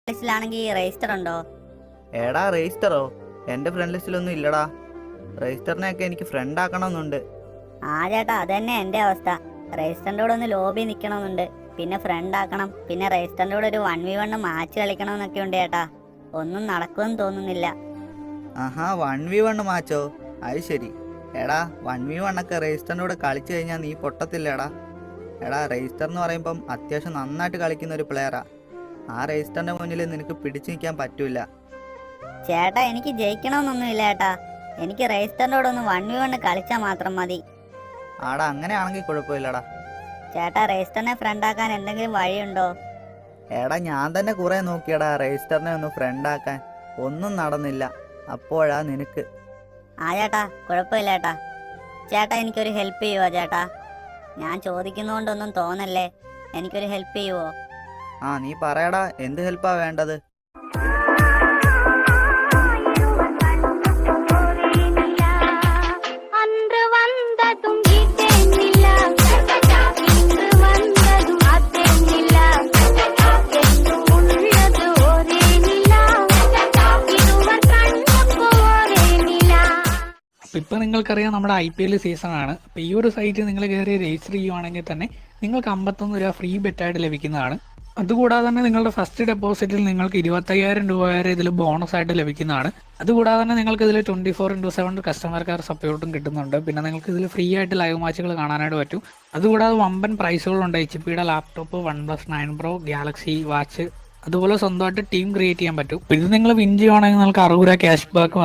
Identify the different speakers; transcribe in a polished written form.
Speaker 1: ലിസ്റ്റിലാണെങ്കിൽ register ഉണ്ടോ?
Speaker 2: എടാ രജിസ്റ്ററോ? എൻ്റെ ഫ്രണ്ട് ലിസ്റ്റിലൊന്നും ഇല്ലടാ. രജിസ്റ്ററിനെയൊക്കെ എനിക്ക് ഫ്രണ്ട് ആക്കണമെന്നുണ്ട്.
Speaker 1: ആ ചേട്ടാ, അത് തന്നെ എൻ്റെ അവസ്ഥ. രജിസ്റ്ററിൻ്റെ കൂടെ ഒന്ന് ലോബി നിൽക്കണമെന്നുണ്ട്, പിന്നെ ഫ്രണ്ട് ആക്കണം, പിന്നെ രജിസ്റ്ററിൻ്റെ കൂടെ ഒരു 1v1 മാച്ച് കളിക്കണമെന്നൊക്കെ ഉണ്ട് ചേട്ടാ. ഒന്നും നടക്കുമെന്ന് തോന്നുന്നില്ല.
Speaker 2: ആഹാ, 1v1 മാച്ചോ? അത് ശരി. എടാ 1v1 ഒക്കെ രജിസ്റ്ററിൻ്റെ കൂടെ കളിച്ചു കഴിഞ്ഞാൽ നീ പൊട്ടത്തില്ലടാ. എടാ രജിസ്റ്റർ എന്ന് പറയുമ്പം അത്യാവശ്യം നന്നായിട്ട് കളിക്കുന്ന ഒരു പ്ലെയറാ. ആ രജിസ്റ്ററിൻ്റെ മുന്നിൽ നിനക്ക് പിടിച്ചു നിൽക്കാൻ പറ്റൂല.
Speaker 1: ചേട്ടാ, എനിക്ക് ജയിക്കണമെന്നൊന്നുമില്ല ചേട്ടാ. എനിക്ക് രജിസ്റ്ററിൻ്റെ കൂടെ ഒന്ന് 1v1 കളിച്ചാൽ മാത്രം മതി.
Speaker 2: ആടാ അങ്ങനെയാണെങ്കിൽ കുഴപ്പമില്ലടാ.
Speaker 1: ചേട്ടാ, രജിസ്റ്ററിനെ ഫ്രണ്ട് ആക്കാൻ എന്തെങ്കിലും വഴിയുണ്ടോ?
Speaker 2: എടാ ഞാൻ തന്നെ കുറെ നോക്കിയടാ രജിസ്റ്ററിനെ ഒന്ന് ഫ്രണ്ട് ആക്കാൻ. ഒന്നും നടന്നില്ല. അപ്പോഴാ നിനക്ക്.
Speaker 1: ആ ചേട്ടാ, കുഴപ്പമില്ല ചേട്ടാ. ചേട്ടാ, എനിക്കൊരു ഹെൽപ്പ് ചെയ്യുമോ ചേട്ടാ? ഞാൻ ചോദിക്കുന്നതുകൊണ്ടൊന്നും തോന്നല്ലേ, എനിക്കൊരു ഹെൽപ്പ് ചെയ്യുമോ?
Speaker 2: ആ നീ പറയടാ, എന്ത് ഹെൽപ്പാ വേണ്ടത്?
Speaker 3: അപ്പോൾ ഇപ്പോൾ നിങ്ങൾക്കറിയാം നമ്മുടെ IPL സീസണാണ്. അപ്പോൾ ഈ ഒരു സൈറ്റ് നിങ്ങൾ കയറി രജിസ്റ്റർ ചെയ്യുവാണെങ്കിൽ തന്നെ നിങ്ങൾക്ക് 51 രൂപ ഫ്രീ ബെറ്റായിട്ട് ലഭിക്കുന്നതാണ്. അതുകൂടാതെ തന്നെ നിങ്ങളുടെ ഫസ്റ്റ് ഡെപ്പോസിറ്റിൽ നിങ്ങൾക്ക് 25,000 രൂപ വരെ ഇതിൽ ബോണസ് ആയിട്ട് ലഭിക്കുന്നതാണ്. അതുകൂടാതെ തന്നെ നിങ്ങൾക്ക് ഇതിൽ 24/7 കസ്റ്റമർ കെയർ സപ്പോർട്ടും കിട്ടുന്നുണ്ട്. പിന്നെ നിങ്ങൾക്ക് ഇതിൽ ഫ്രീ ആയിട്ട് ലൈവ് മാച്ചുകൾ കാണാനായിട്ട് പറ്റും. അതുകൂടാതെ വമ്പൻ പ്രൈസുകളുണ്ട്. HP-യുടെ laptop, OnePlus 9 Pro, Galaxy watch, അതുപോലെ സ്വന്തമായിട്ട് ടീം ക്രിയേറ്റ് ചെയ്യാൻ പറ്റും. ഇത് നിങ്ങൾ വിൻ ചെയ്യുവാണെങ്കിൽ നിങ്ങൾക്ക് 60 രൂപ ക്യാഷ് ബാക്കും